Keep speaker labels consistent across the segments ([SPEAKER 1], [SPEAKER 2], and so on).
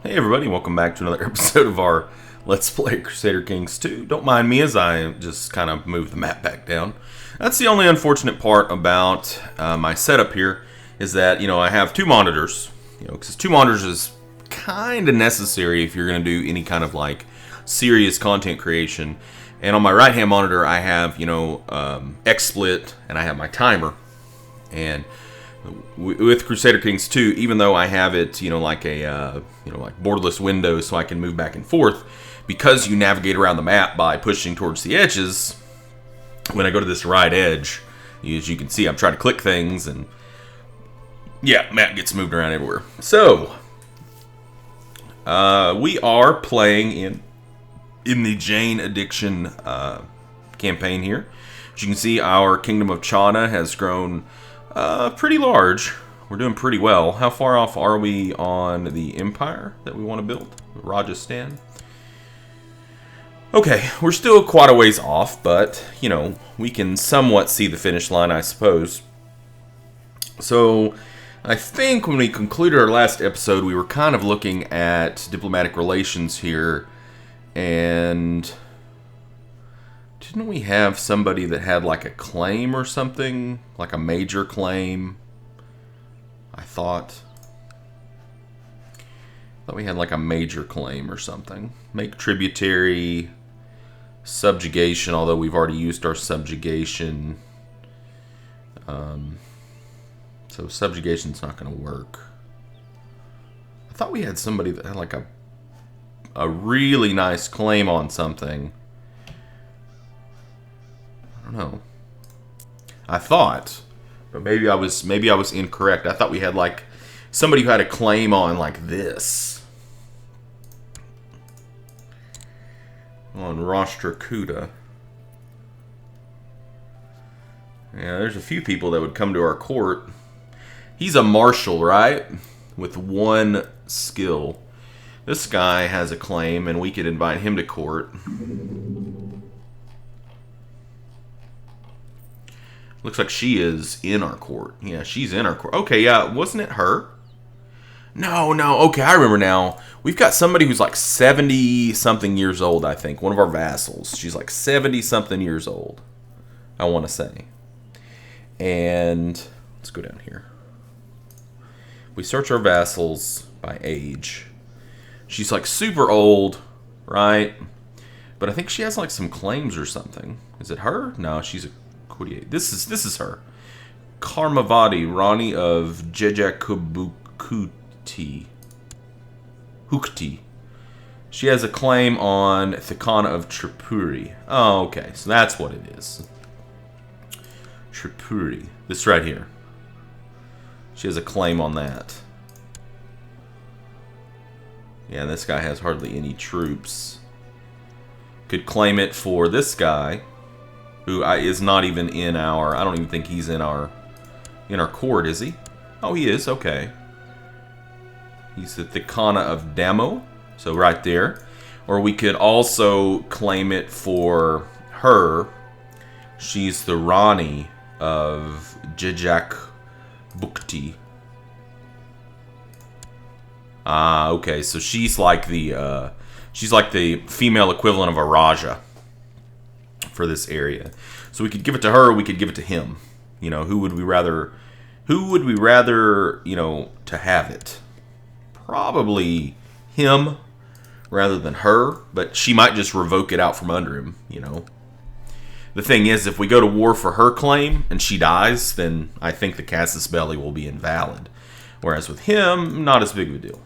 [SPEAKER 1] Hey everybody, welcome back to another episode of our Let's Play Crusader Kings 2. Don't mind me as I just kind of move the map back down. That's the only unfortunate part about my setup here, is that, I have two monitors. Because two monitors is kind of necessary if you're going to do any kind of like serious content creation. And on my right hand monitor I have, XSplit, and I have my timer. And with Crusader Kings 2, even though I have it, like a, like borderless window so I can move back and forth, because you navigate around the map by pushing towards the edges, when I go to this right edge, as you can see, I'm trying to click things, and yeah, map gets moved around everywhere. So, we are playing in the Jain addiction campaign here. As you can see, our Kingdom of Chana has grown pretty large. We're doing pretty well. How far off are we on the empire that we want to build? Rajasthan. Okay, we're still quite a ways off, but, we can somewhat see the finish line, I suppose. So, I think when we concluded our last episode, we were kind of looking at diplomatic relations here, and didn't we have somebody that had like a claim or something? Like a major claim? I thought we had like a major claim or something. Make tributary, subjugation, although we've already used our subjugation. So subjugation's not going to work. I thought we had somebody that had like a really nice claim on something. I don't know. I thought, but maybe I was incorrect. I thought we had like somebody who had a claim on like this on Rashtrakuta. Yeah, there's a few people that would come to our court. He's a marshal, right? With one skill. This guy has a claim, and we could invite him to court. Looks like she is in our court. Yeah, she's in our court. Okay, yeah, wasn't it her? No, okay, I remember now. We've got somebody who's like 70-something years old, I think. One of our vassals. She's like 70-something years old, I want to say. And let's go down here. We search our vassals by age. She's like super old, right? But I think she has like some claims or something. Is it her? No, she's a... This is her. Karmavati, Rani of Jejakubukuti. Hukti. She has a claim on Thikana of Tripuri. Oh, okay. So that's what it is. Tripuri. This right here. She has a claim on that. Yeah, this guy has hardly any troops. Could claim it for this guy, who is not even in our... I don't even think he's in our court, is he? Oh, he is. Okay. He's the Thikana of Damo. So right there. Or we could also claim it for her. She's the Rani of Jejak Bukti. Ah, okay. So she's like the female equivalent of a Raja for this area. So we could give it to her, or we could give it to him. Who would we rather to have it? Probably him rather than her, but she might just revoke it out from under him, The thing is, if we go to war for her claim and she dies, then I think the casus belli will be invalid. Whereas with him, not as big of a deal.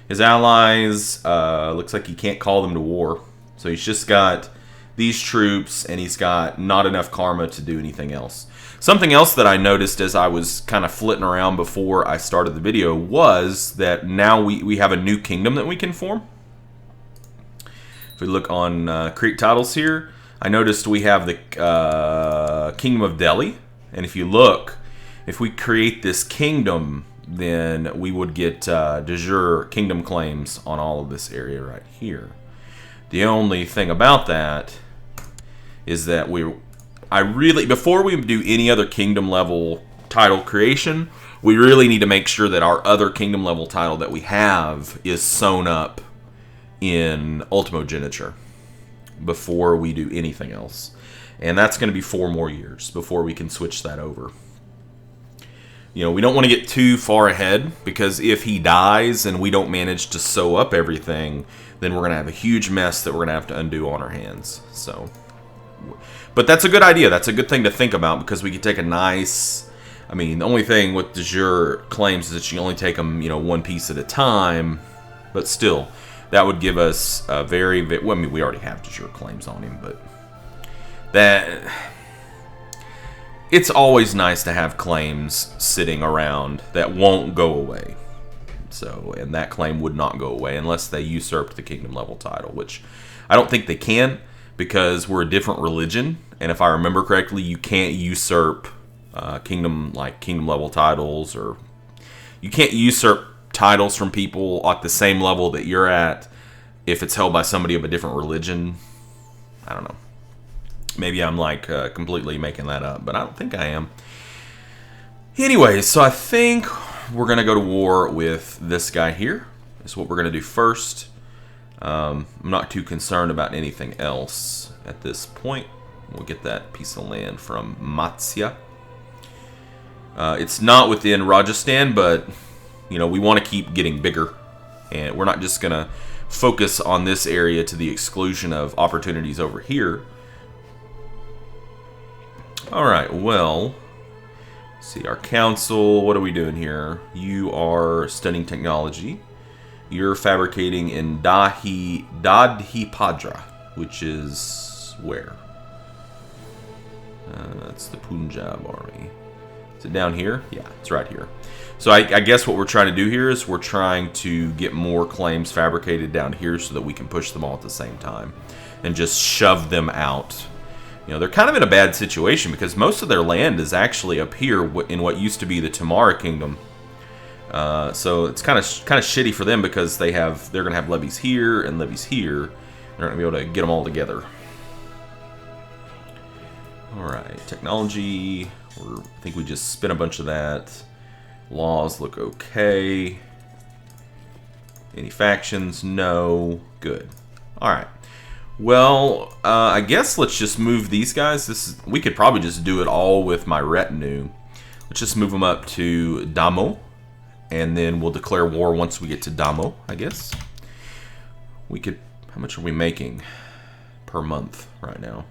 [SPEAKER 1] His allies, looks like he can't call them to war. So he's just got these troops, and he's got not enough karma to do anything else. Something else that I noticed as I was kind of flitting around before I started the video was that now we have a new kingdom that we can form. If we look on create titles here, I noticed we have the Kingdom of Delhi. And if you look, if we create this kingdom, then we would get de jure kingdom claims on all of this area right here. The only thing about that is that before we do any other kingdom level title creation, we really need to make sure that our other kingdom level title that we have is sewn up in Ultimogeniture before we do anything else. And that's going to be 4 more years before we can switch that over. You know, we don't want to get too far ahead, because if he dies and we don't manage to sew up everything, then we're going to have a huge mess that we're going to have to undo on our hands. So, but that's a good idea. That's a good thing to think about, because we could take a nice... I mean, the only thing with de jure claims is that you only take them, you know, one piece at a time. But still, that would give us a very... Well, I mean, we already have de jure claims on him, but... that... It's always nice to have claims sitting around that won't go away. So, and that claim would not go away unless they usurped the kingdom level title, which I don't think they can, because we're a different religion. And if I remember correctly, you can't usurp kingdom level titles, or you can't usurp titles from people at the same level that you're at if it's held by somebody of a different religion. I don't know. Maybe I'm like completely making that up, but I don't think I am. Anyway, so I think we're going to go to war with this guy here. That's what we're going to do first. I'm not too concerned about anything else at this point. We'll get that piece of land from Matsya. It's not within Rajasthan, but you know, we want to keep getting bigger. And we're not just going to focus on this area to the exclusion of opportunities over here. Alright, well, let's see, our council, what are we doing here? You are studying technology. You're fabricating in Dadhipadra, which is where? That's the Punjab army. Is it down here? Yeah, it's right here. So I guess what we're trying to do here is we're trying to get more claims fabricated down here so that we can push them all at the same time and just shove them out. You know, they're kind of in a bad situation because most of their land is actually up here in what used to be the Tamara Kingdom. So it's kind of shitty for them because they're going to have levies here and levies here. They're not going to be able to get them all together. All right, technology. I think we just spent a bunch of that. Laws look okay. Any factions? No. Good. All right. Well, I guess let's just move these guys. We could probably just do it all with my retinue. Let's just move them up to Damo, and then we'll declare war once we get to Damo, I guess. We could... How much are we making per month right now?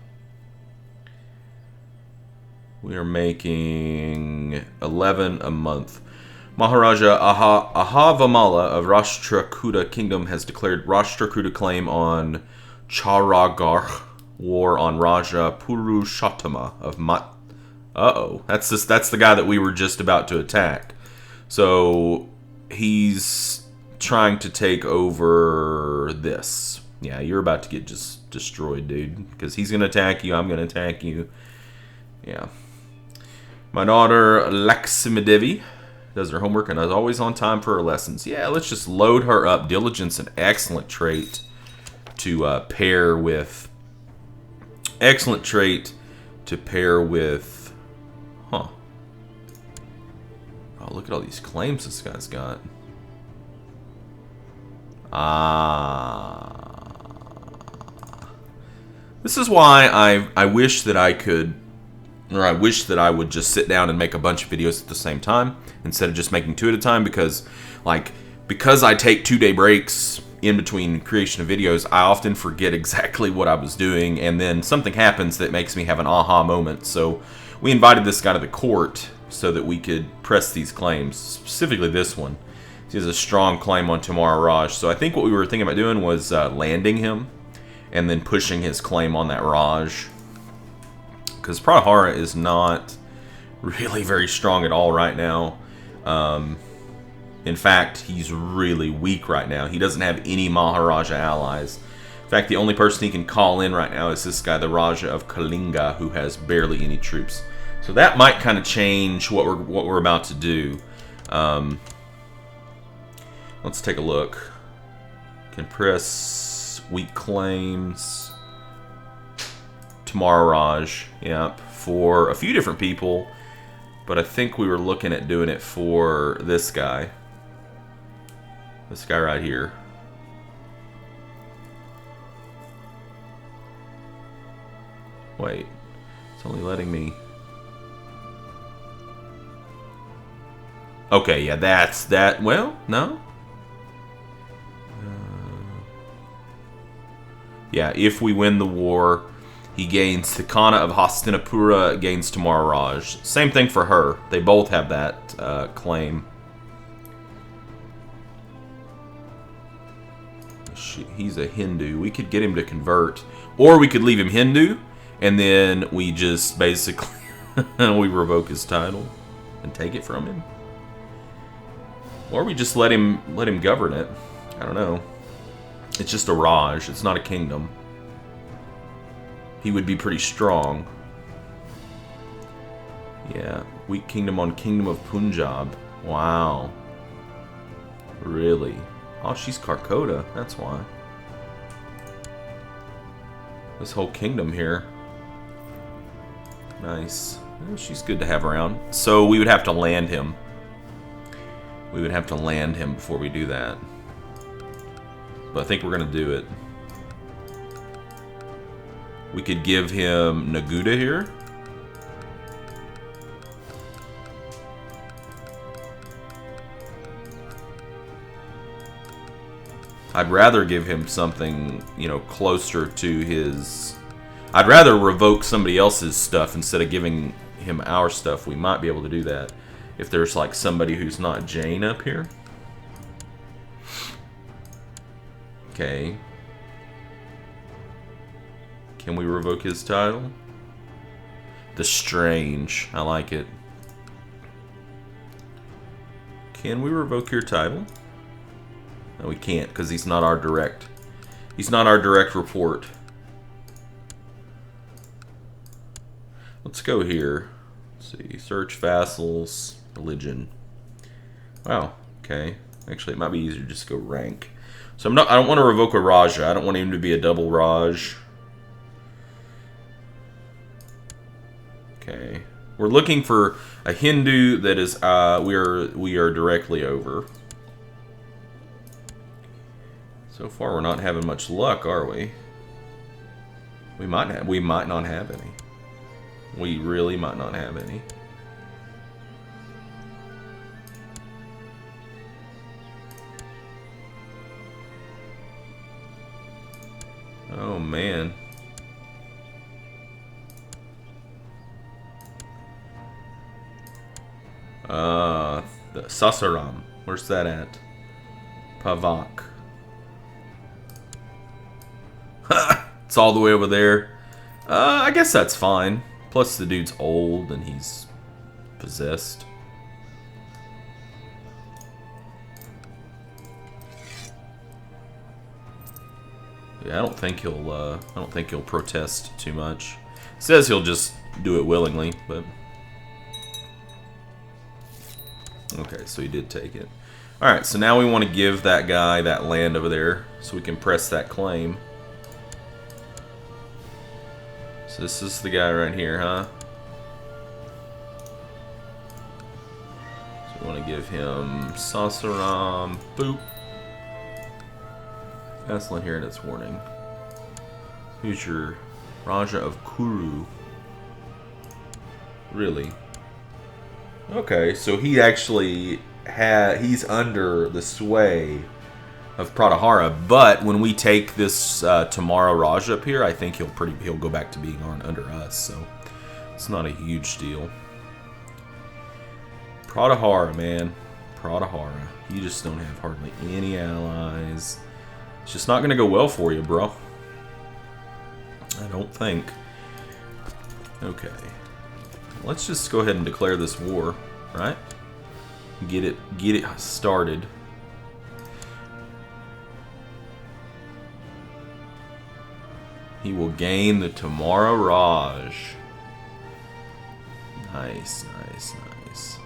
[SPEAKER 1] We are making 11 a month. Maharaja Ahavamala of Rashtrakuta Kingdom has declared Rashtrakuta claim on Charagarh, war on Raja Purushottama of Mat. That's the guy that we were just about to attack. So he's trying to take over this. Yeah, you're about to get just destroyed, dude. Because he's gonna attack you. I'm gonna attack you. Yeah. My daughter Laxmidevi does her homework and is always on time for her lessons. Yeah, let's just load her up. Diligence, an excellent trait to pair with. Excellent trait to pair with. Huh. Oh, look at all these claims this guy's got. This is why I wish that I could, or I wish that I would just sit down and make a bunch of videos at the same time instead of just making 2 at a time, because I take 2-day breaks in between creation of videos, I often forget exactly what I was doing, and then something happens that makes me have an aha moment. So we invited this guy to the court so that we could press these claims, specifically this one. He has a strong claim on Tamara Raj, so I think what we were thinking about doing was landing him and then pushing his claim on that Raj, because Pradhara is not really very strong at all right now. In fact, he's really weak right now. He doesn't have any Maharaja allies. In fact, the only person he can call in right now is this guy, the Raja of Kalinga, who has barely any troops. So that might kind of change what we're about to do. Let's take a look. Compress weak claims. Tamara Raj, yep, for a few different people. But I think we were looking at doing it for this guy. This guy right here. Wait. It's only letting me... Okay, yeah, that's that. Well, no. Yeah, if we win the war, he gains Tikana of Hastinapura, gains Tamara Raj. Same thing for her. They both have that claim. He's a Hindu. We could get him to convert. Or we could leave him Hindu, and then we just basically we revoke his title and take it from him. Or we just let him govern it. I don't know. It's just a Raj. It's not a kingdom. He would be pretty strong. Yeah. Weak kingdom on Kingdom of Punjab. Wow. Really? Oh, she's Karkota. That's why. This whole kingdom here. Nice. Well, she's good to have around. So we would have to land him. We would have to land him before we do that. But I think we're going to do it. We could give him Naguda here. I'd rather give him something, you know, closer to his... I'd rather revoke somebody else's stuff instead of giving him our stuff. We might be able to do that if there's like somebody who's not Jain up here. Okay. Can we revoke his title? The Strange. I like it. Can we revoke your title? No, we can't because he's not our direct. He's not our direct report. Let's go here. Let's see. Search vassals. Religion. Wow. Okay. Actually, it might be easier to just go rank. So I don't want to revoke a Raja. I don't want him to be a double Raj. Okay. We're looking for a Hindu that is we are directly over. So far we're not having much luck, are we? We might not have any. We really might not have any. Oh man. The Sasaram. Where's that at? Pavak. It's all the way over there. I guess that's fine. Plus the dude's old and he's possessed. Yeah, I don't think he'll protest too much. Says he'll just do it willingly, but okay, so he did take it. All right, so now we want to give that guy that land over there so we can press that claim. So this is the guy right here, huh? So we want to give him Sasaram. Boop. Excellent here in its warning. Who's your Raja of Kuru? Really? Okay, so he actually he's under the sway of Pratihara, but when we take this Tamara Raja up here, I think he'll go back to being under us, so it's not a huge deal. Pratihara, man. Pratihara. You just don't have hardly any allies. It's just not going to go well for you, bro. I don't think. Okay. Let's just go ahead and declare this war, right? Get it started. He will gain the Tamara Raj. Nice, nice, nice.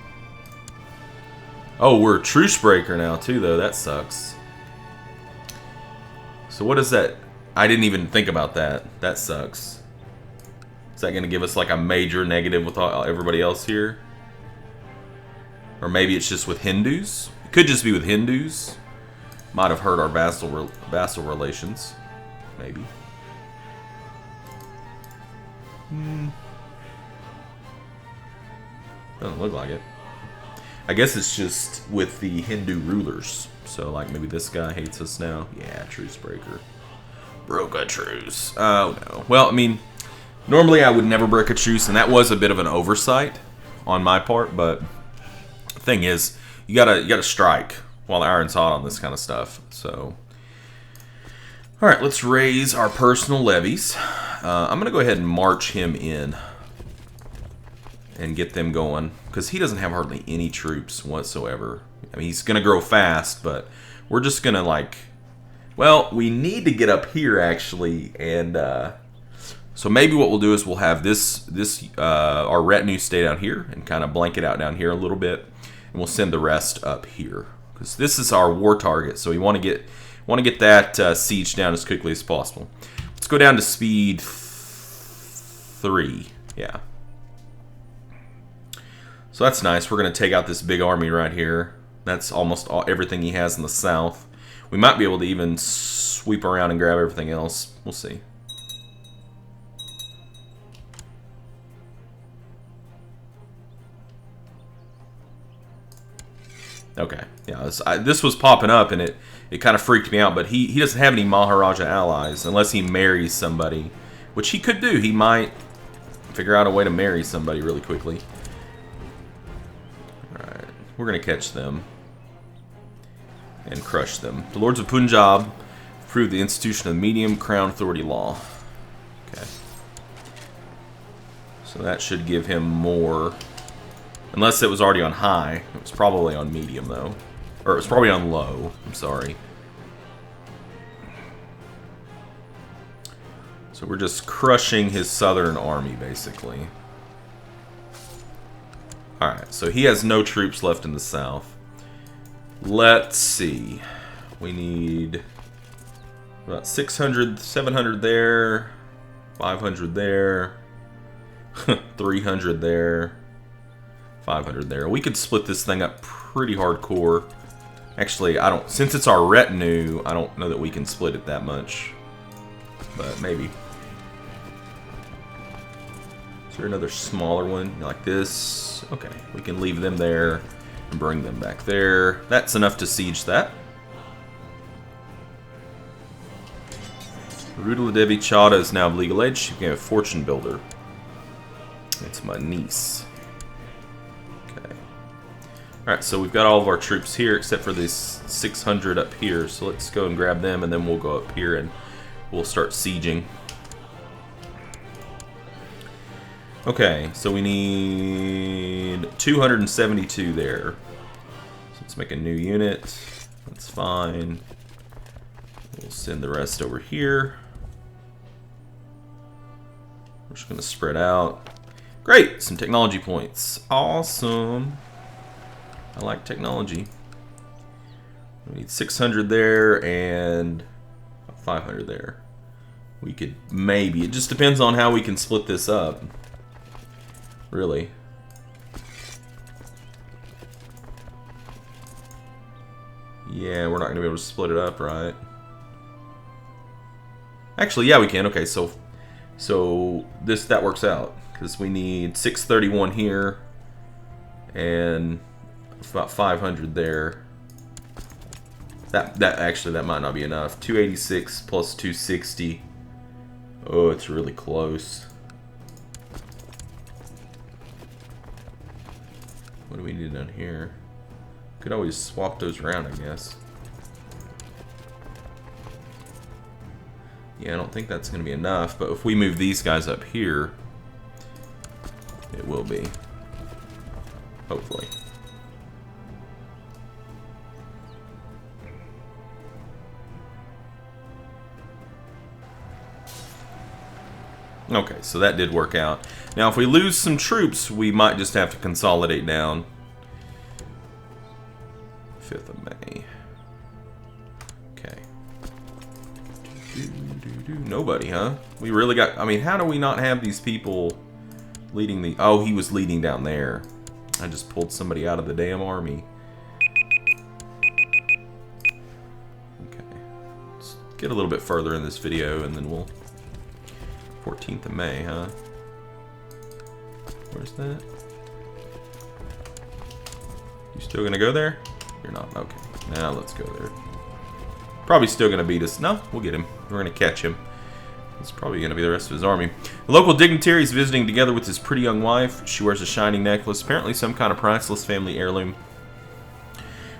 [SPEAKER 1] Oh, we're a truce breaker now too, though. That sucks. So what is that? I didn't even think about that. That sucks. Is that going to give us like a major negative with everybody else here? Or maybe it's just with Hindus. It could just be with Hindus. Might have hurt our vassal relations. Maybe. Doesn't look like it. I guess it's just with the Hindu rulers. So, like, maybe this guy hates us now. Yeah, truce breaker. Broke a truce. Oh, no. Well, I mean, normally I would never break a truce, and that was a bit of an oversight on my part, but the thing is, you gotta strike while the iron's hot on this kind of stuff. So, alright, let's raise our personal levies. I'm gonna go ahead and march him in and get them going, because he doesn't have hardly any troops whatsoever. I mean, he's gonna grow fast, but we're just gonna, like, well, we need to get up here actually, and so maybe what we'll do is we'll have our retinue stay down here and kind of blanket out down here a little bit, and we'll send the rest up here because this is our war target. So we want to get that siege down as quickly as possible. Let's go down to speed 3. Yeah. So that's nice. We're going to take out this big army right here. That's almost everything he has in the south. We might be able to even sweep around and grab everything else. We'll see. Okay. Yeah, this was popping up, and it kind of freaked me out. But he doesn't have any Maharaja allies unless he marries somebody, which he could do. He might figure out a way to marry somebody really quickly. Alright. We're going to catch them and crush them. The Lords of Punjab approved the institution of the medium crown authority law. Okay. So that should give him more. Unless it was already on high. It was probably on medium, though. Or it was probably on low. I'm sorry. So we're just crushing his southern army, basically. Alright, so he has no troops left in the south. Let's see. We need about 600, 700 there, 500 there, 300 there, 500 there. We could split this thing up pretty hardcore. Actually, since it's our retinue, I don't know that we can split it that much. But maybe. Is there another smaller one like this? Okay, we can leave them there and bring them back there. That's enough to siege that. Rudala Devi Chada is now of legal age. She became a fortune builder. It's my niece. Okay. Alright, so we've got all of our troops here except for these 600 up here. So let's go and grab them, and then we'll go up here and we'll start sieging. Okay, so we need 272 there. So let's make a new unit. That's fine. We'll send the rest over here. We're just going to spread out. Great! Some technology points. Awesome. I like technology. We need 600 there and 500 there. We could maybe. It just depends on how we can split this up. Really. Yeah, we're not going to be able to split it up, right? Actually, yeah, we can. Okay, so that works out because we need 631 here and about 500 there. That might not be enough. 286 plus 260. Oh, it's really close. What do we need down here? Could always swap those around, I guess. Yeah, I don't think that's going to be enough, but if we move these guys up here, it will be. Hopefully. Okay, so that did work out. Now, if we lose some troops, we might just have to consolidate down. 5th of May. Okay. Nobody, huh? We really got... I mean, how do we not have these people leading the... Oh, he was leading down there. I just pulled somebody out of the damn army. Okay. Let's get a little bit further in this video and then we'll... 14th of May, huh? Where's that? You still gonna go there? You're not. Okay. Now let's go there. Probably still gonna beat us. No, we'll get him. We're gonna catch him. It's probably gonna be the rest of his army. The local dignitary is visiting together with his pretty young wife. She wears a shining necklace, apparently some kind of priceless family heirloom.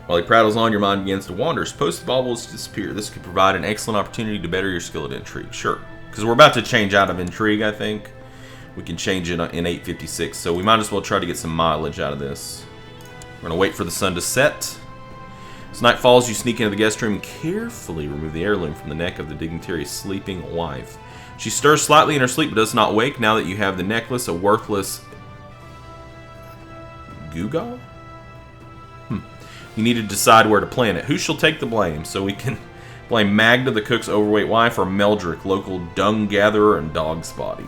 [SPEAKER 1] While he prattles on, your mind begins to wander. Suppose the baubles disappear. This could provide an excellent opportunity to better your skill at intrigue. Sure. Because we're about to change out of intrigue, I think. We can change it in 856, so we might as well try to get some mileage out of this. We're going to wait for the sun to set. As night falls, you sneak into the guest room and carefully remove the heirloom from the neck of the dignitary's sleeping wife. She stirs slightly in her sleep but does not wake. Now that you have the necklace, a worthless... Google? You need to decide where to plant it. Who shall take the blame? So we can blame Magda, the cook's overweight wife, or Meldrick, local dung gatherer and dog's body.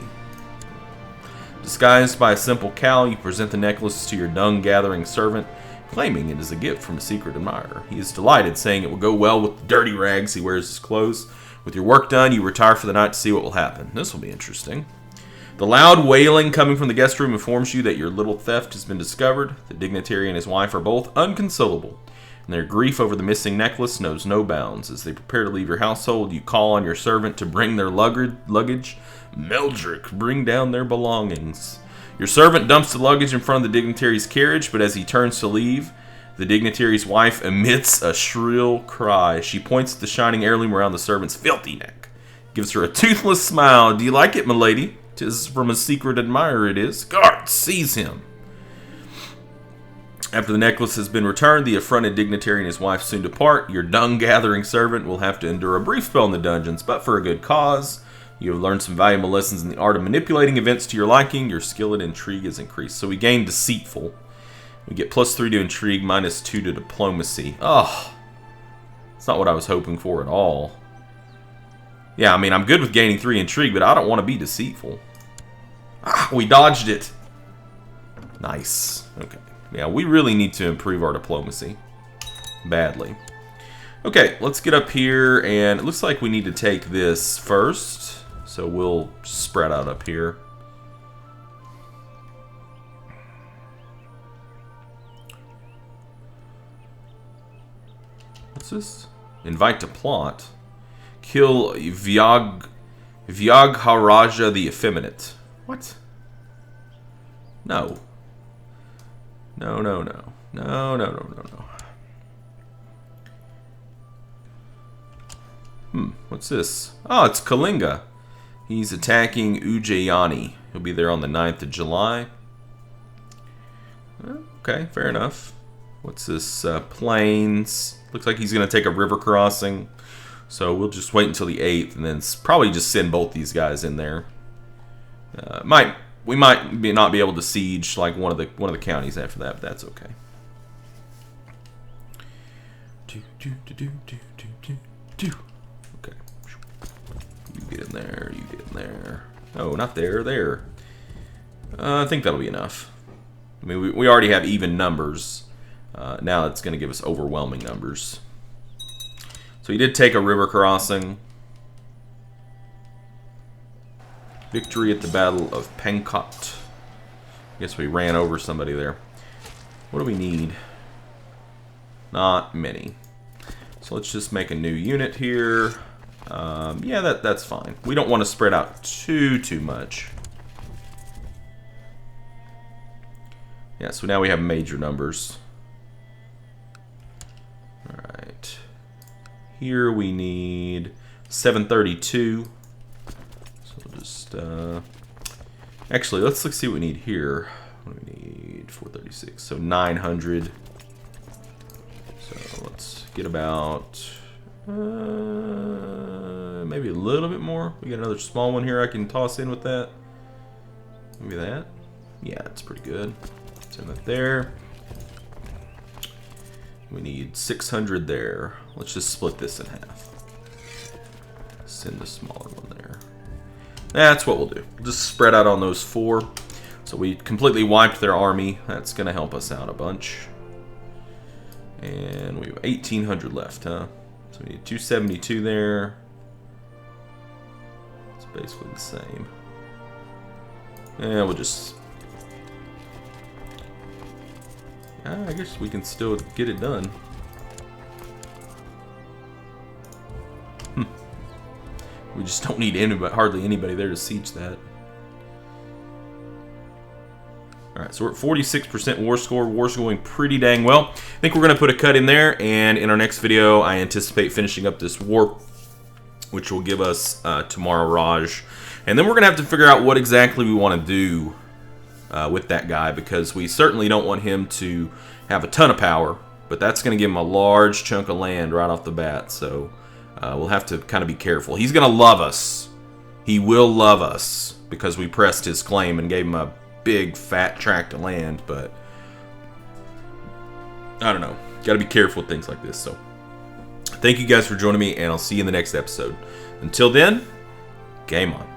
[SPEAKER 1] Disguised by a simple cowl, you present the necklace to your dung-gathering servant, claiming it is a gift from a secret admirer. He is delighted, saying it will go well with the dirty rags he wears as clothes. With your work done, you retire for the night to see what will happen. This will be interesting. The loud wailing coming from the guest room informs you that your little theft has been discovered. The dignitary and his wife are both inconsolable, and their grief over the missing necklace knows no bounds. As they prepare to leave your household, you call on your servant to bring their luggage. Meldrick, bring down their belongings. Your servant dumps the luggage in front of the dignitary's carriage, but as he turns to leave, the dignitary's wife emits a shrill cry. She points at the shining heirloom around the servant's filthy neck, gives her a toothless smile. Do you like it, milady? 'Tis from a secret admirer, it is. Guards, seize him. After the necklace has been returned, the affronted dignitary and his wife soon depart. Your dung-gathering servant will have to endure a brief spell in the dungeons, but for a good cause. You have learned some valuable lessons in the art of manipulating events to your liking. Your skill at intrigue is increased. So we gain deceitful. We get +3 to intrigue, -2 to diplomacy. Oh, that's not what I was hoping for at all. Yeah, I mean, I'm good with gaining 3 intrigue, but I don't want to be deceitful. Ah, we dodged it. Nice. Okay. Yeah, we really need to improve our diplomacy. Badly. Okay, let's get up here, and it looks like we need to take this first. So we'll spread out up here. What's this? Invite to plot. Kill Vyagharaja the Effeminate. What? No. No, no, no. No, no, no, no, no. What's this? Oh, it's Kalinga. He's attacking Ujjayani. He'll be there on the 9th of July. Okay, fair enough. What's this? Plains. Looks like he's going to take a river crossing. So we'll just wait until the 8th and then probably just send both these guys in there. We might not be able to siege like one of the counties after that, but that's okay. Okay. You get in there, you get in there. Oh, not there, there. I think that'll be enough. I mean, we already have even numbers. Now it's going to give us overwhelming numbers. So he did take a river crossing. Victory at the Battle of Pankot. I guess we ran over somebody there. What do we need? Not many. So let's just make a new unit here. Yeah, that's fine. We don't want to spread out too much. Yeah, so now we have major numbers. Alright. Here we need 732. So we'll just... Actually, let's see what we need here. What do we need? 436. So 900. So let's get about... maybe a little bit more. We got another small one here I can toss in with that. Maybe that. Yeah, that's pretty good. Send that there. We need 600 there. Let's just split this in half. Send the smaller one there. That's what we'll do. We'll just spread out on those 4. So So we completely wiped their army. That's going to help us out a bunch. And we have 1,800 left, huh? So we need 272 there. It's basically the same. And we'll just... I guess we can still get it done. We just don't need anybody, hardly anybody there to siege that. Alright, so we're at 46% war score. War's going pretty dang well. I think we're going to put a cut in there, and in our next video, I anticipate finishing up this war, which will give us tomorrow Raj. And then we're going to have to figure out what exactly we want to do with that guy, because we certainly don't want him to have a ton of power, but that's going to give him a large chunk of land right off the bat, so we'll have to kind of be careful. He's going to love us. He will love us because we pressed his claim and gave him a big fat tract of land, but I don't know. Got to be careful with things like this. So thank you guys for joining me, and I'll see you in the next episode. Until then, game on.